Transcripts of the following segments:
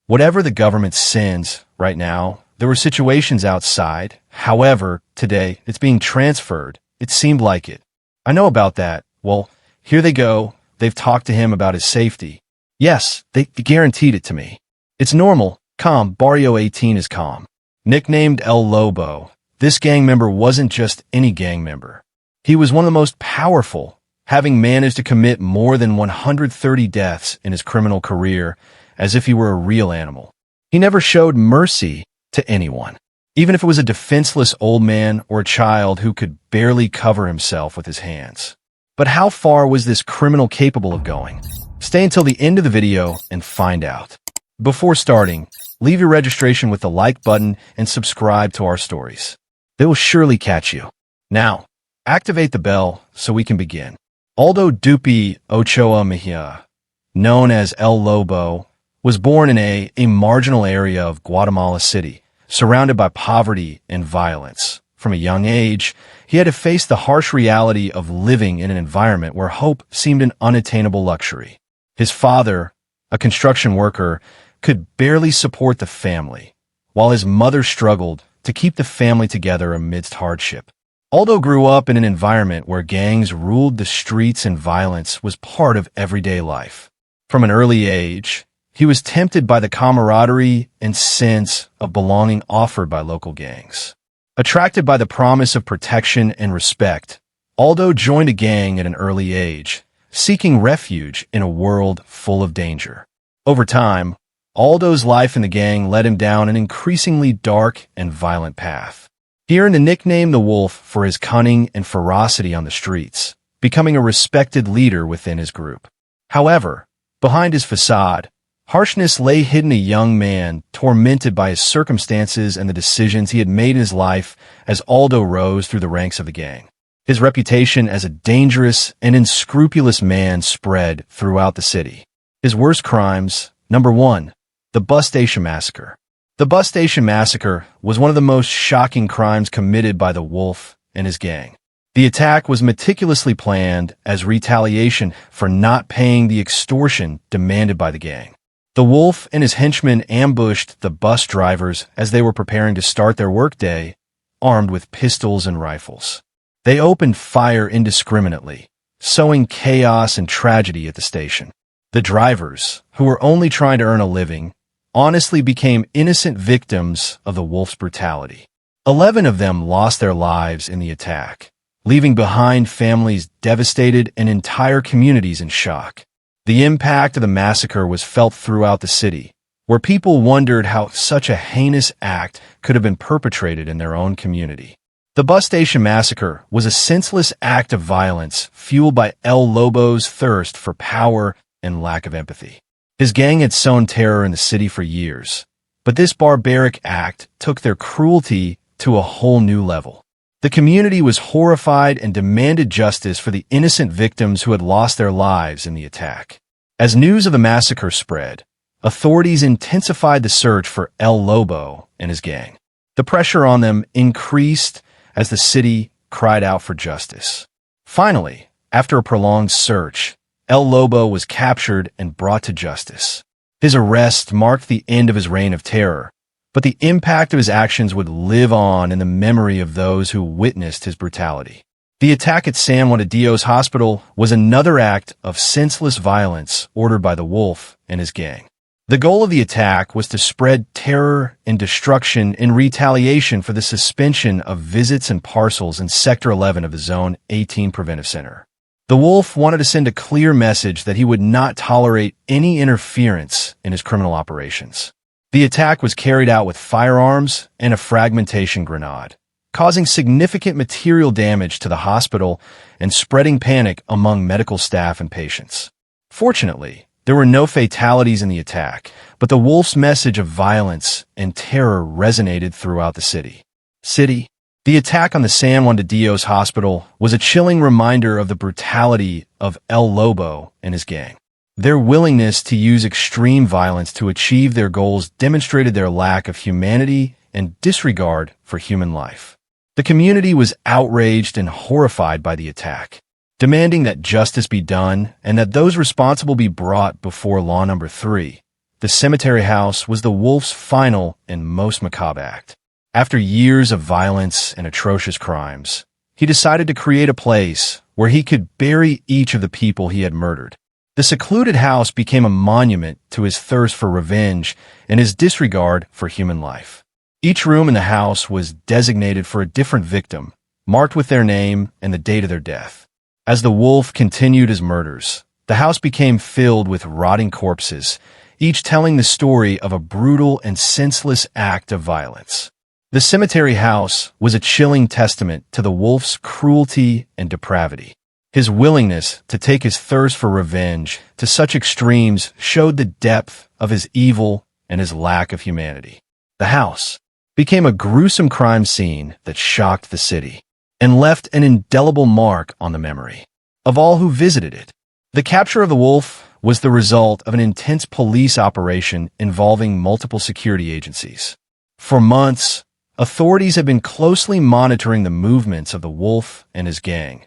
Whatever the government sends right now, there were situations outside. However, today, it's being transferred. It seemed like it. I know about that. Well, here they go. They've talked to him about his safety. Yes, they guaranteed it to me. It's normal. Calm. Barrio 18 is calm. Nicknamed El Lobo, this gang member wasn't just any gang member. He was one of the most powerful, having managed to commit more than 130 deaths in his criminal career as if he were a real animal. He never showed mercy to anyone, even if it was a defenseless old man or a child who could barely cover himself with his hands. But how far was this criminal capable of going? Stay until the end of the video and find out. Before starting, leave your registration with the like button and subscribe to our stories. They will surely catch you. Now, activate the bell so we can begin. Aldo Dupié Ochoa Mejía, known as El Lobo, was born in a marginal area of Guatemala City, surrounded by poverty and violence. From a young age, he had to face the harsh reality of living in an environment where hope seemed an unattainable luxury. His father, a construction worker, could barely support the family, while his mother struggled to keep the family together amidst hardship. Aldo grew up in an environment where gangs ruled the streets and violence was part of everyday life. From an early age, he was tempted by the camaraderie and sense of belonging offered by local gangs. Attracted by the promise of protection and respect, Aldo joined a gang at an early age, seeking refuge in a world full of danger. Over time, Aldo's life in the gang led him down an increasingly dark and violent path. He earned the nickname the Wolf for his cunning and ferocity on the streets, becoming a respected leader within his group. However, behind his facade, harshness lay hidden, a young man tormented by his circumstances and the decisions he had made in his life as Aldo rose through the ranks of the gang. His reputation as a dangerous and unscrupulous man spread throughout the city. His worst crimes: number 1, the bus station massacre. The bus station massacre was one of the most shocking crimes committed by the Wolf and his gang. The attack was meticulously planned as retaliation for not paying the extortion demanded by the gang. The Wolf and his henchmen ambushed the bus drivers as they were preparing to start their workday, armed with pistols and rifles. They opened fire indiscriminately, sowing chaos and tragedy at the station. The drivers, who were only trying to earn a living, honestly became innocent victims of the Wolf's brutality. 11 of them lost their lives in the attack, leaving behind families devastated and entire communities in shock. The impact of the massacre was felt throughout the city, where people wondered how such a heinous act could have been perpetrated in their own community. The bus station massacre was a senseless act of violence fueled by El Lobo's thirst for power and lack of empathy. His gang had sown terror in the city for years, but this barbaric act took their cruelty to a whole new level. The community was horrified and demanded justice for the innocent victims who had lost their lives in the attack. As news of the massacre spread, authorities intensified the search for El Lobo and his gang. The pressure on them increased as the city cried out for justice. Finally, after a prolonged search, El Lobo was captured and brought to justice. His arrest marked the end of his reign of terror, but the impact of his actions would live on in the memory of those who witnessed his brutality. The attack at San Juan de Dios Hospital was another act of senseless violence ordered by the Wolf and his gang. The goal of the attack was to spread terror and destruction in retaliation for the suspension of visits and parcels in Sector 11 of the Zone 18 Preventive Center. The Wolf wanted to send a clear message that he would not tolerate any interference in his criminal operations. The attack was carried out with firearms and a fragmentation grenade, causing significant material damage to the hospital and spreading panic among medical staff and patients. Fortunately, there were no fatalities in the attack, but the Wolf's message of violence and terror resonated throughout the city. The attack on the San Juan de Dios Hospital was a chilling reminder of the brutality of El Lobo and his gang. Their willingness to use extreme violence to achieve their goals demonstrated their lack of humanity and disregard for human life. The community was outraged and horrified by the attack, demanding that justice be done and that those responsible be brought before law. Number 3, the the cemetery house was the wolf's final and most macabre act. After years of violence and atrocious crimes, he decided to create a place where he could bury each of the people he had murdered. The secluded house became a monument to his thirst for revenge and his disregard for human life. Each room in the house was designated for a different victim, marked with their name and the date of their death. As the wolf continued his murders, the house became filled with rotting corpses, each telling the story of a brutal and senseless act of violence. The cemetery house was a chilling testament to the wolf's cruelty and depravity. His willingness to take his thirst for revenge to such extremes showed the depth of his evil and his lack of humanity. The house became a gruesome crime scene that shocked the city and left an indelible mark on the memory of all who visited it. The capture of the wolf was the result of an intense police operation involving multiple security agencies. For months, authorities had been closely monitoring the movements of the wolf and his gang,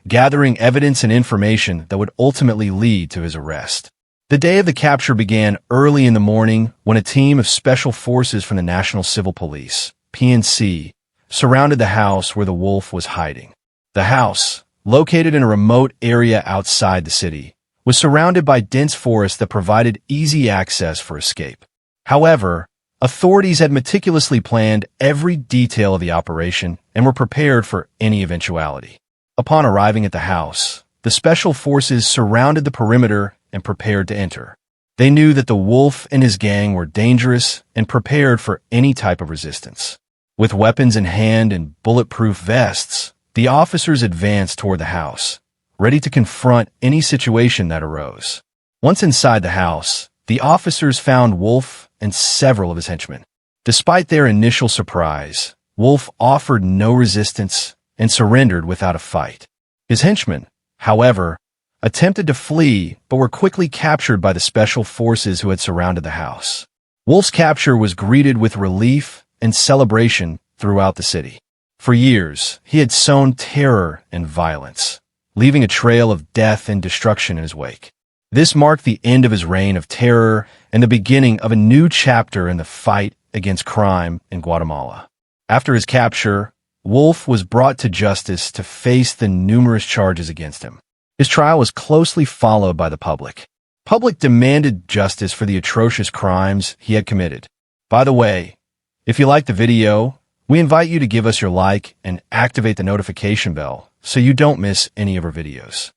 gathering evidence and information that would ultimately lead to his arrest. The day of the capture began early in the morning when a team of special forces from the National Civil Police, PNC, surrounded the house where the wolf was hiding. The house, located in a remote area outside the city, was surrounded by dense forest that provided easy access for escape. However, authorities had meticulously planned every detail of the operation and were prepared for any eventuality. Upon arriving at the house, the special forces surrounded the perimeter and prepared to enter. They knew that the wolf and his gang were dangerous and prepared for any type of resistance. With weapons in hand and bulletproof vests, the officers advanced toward the house, ready to confront any situation that arose. Once inside the house, the officers found Wolf and several of his henchmen. Despite their initial surprise, Wolf offered no resistance and surrendered without a fight. His henchmen, however, attempted to flee but were quickly captured by the special forces who had surrounded the house. Wolf's capture was greeted with relief and celebration throughout the city. For years, he had sown terror and violence, leaving a trail of death and destruction in his wake. This marked the end of his reign of terror and the beginning of a new chapter in the fight against crime in Guatemala. After his capture, Wolf was brought to justice to face the numerous charges against him. His trial was closely followed by the public. Public demanded justice for the atrocious crimes he had committed. By the way, if you liked the video, we invite you to give us your like and activate the notification bell so you don't miss any of our videos.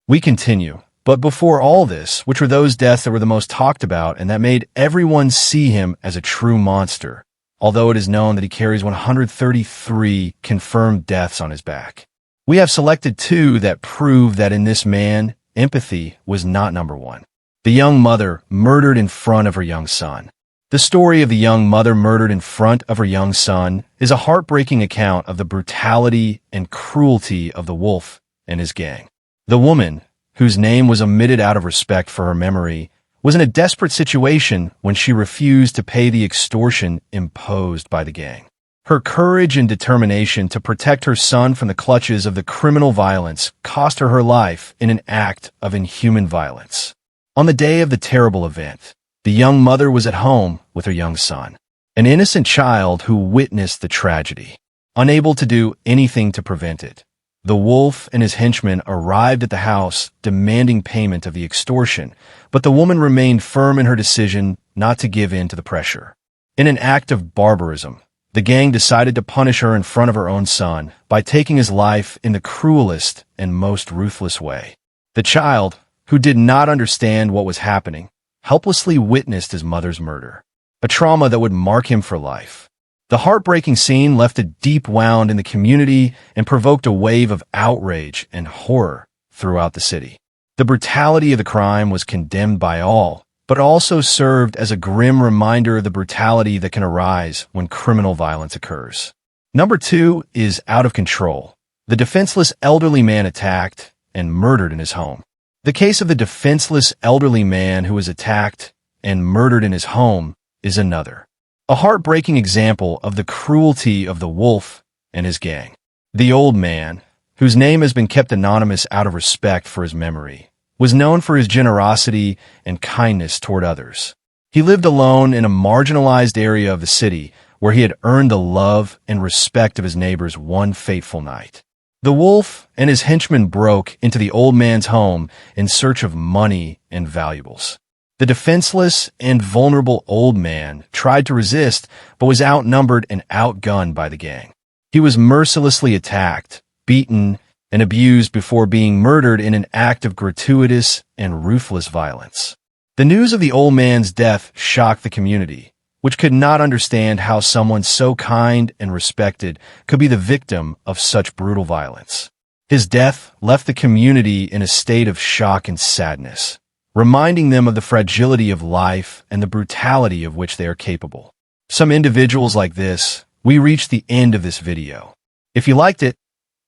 We continue, but before all this, which were those deaths that were the most talked about and that made everyone see him as a true monster, although it is known that he carries 133 confirmed deaths on his back. We have selected two that prove that in this man, empathy was not number one. The young mother murdered in front of her young son. The story of the young mother murdered in front of her young son is a heartbreaking account of the brutality and cruelty of the wolf and his gang. The woman, whose name was omitted out of respect for her memory, was in a desperate situation when she refused to pay the extortion imposed by the gang. Her courage and determination to protect her son from the clutches of the criminal violence cost her life in an act of inhuman violence. On the day of the terrible event, the young mother was at home with her young son, an innocent child who witnessed the tragedy. Unable to do anything to prevent it, the wolf and his henchmen arrived at the house demanding payment of the extortion, but the woman remained firm in her decision not to give in to the pressure. In an act of barbarism, the gang decided to punish her in front of her own son by taking his life in the cruelest and most ruthless way. The child, who did not understand what was happening, helplessly witnessed his mother's murder, a trauma that would mark him for life. The heartbreaking scene left a deep wound in the community and provoked a wave of outrage and horror throughout the city. The brutality of the crime was condemned by all, but also served as a grim reminder of the brutality that can arise when criminal violence occurs. Number 2 is out of control. The defenseless elderly man attacked and murdered in his home. The case of the defenseless elderly man who was attacked and murdered in his home is another. A heartbreaking example of the cruelty of the wolf and his gang. The old man, whose name has been kept anonymous out of respect for his memory, was known for his generosity and kindness toward others. He lived alone in a marginalized area of the city where he had earned the love and respect of his neighbors one fateful night. The wolf and his henchmen broke into the old man's home in search of money and valuables. The defenseless and vulnerable old man tried to resist, but was outnumbered and outgunned by the gang. He was mercilessly attacked, beaten, and abused before being murdered in an act of gratuitous and ruthless violence. The news of the old man's death shocked the community, which could not understand how someone so kind and respected could be the victim of such brutal violence. His death left the community in a state of shock and sadness, reminding them of the fragility of life and the brutality of which they are capable. Some individuals like this, we reached the end of this video. If you liked it,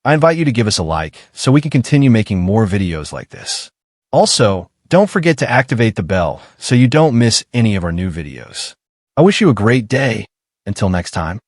I invite you to give us a like so we can continue making more videos like this. Also, don't forget to activate the bell so you don't miss any of our new videos. I wish you a great day. Until next time.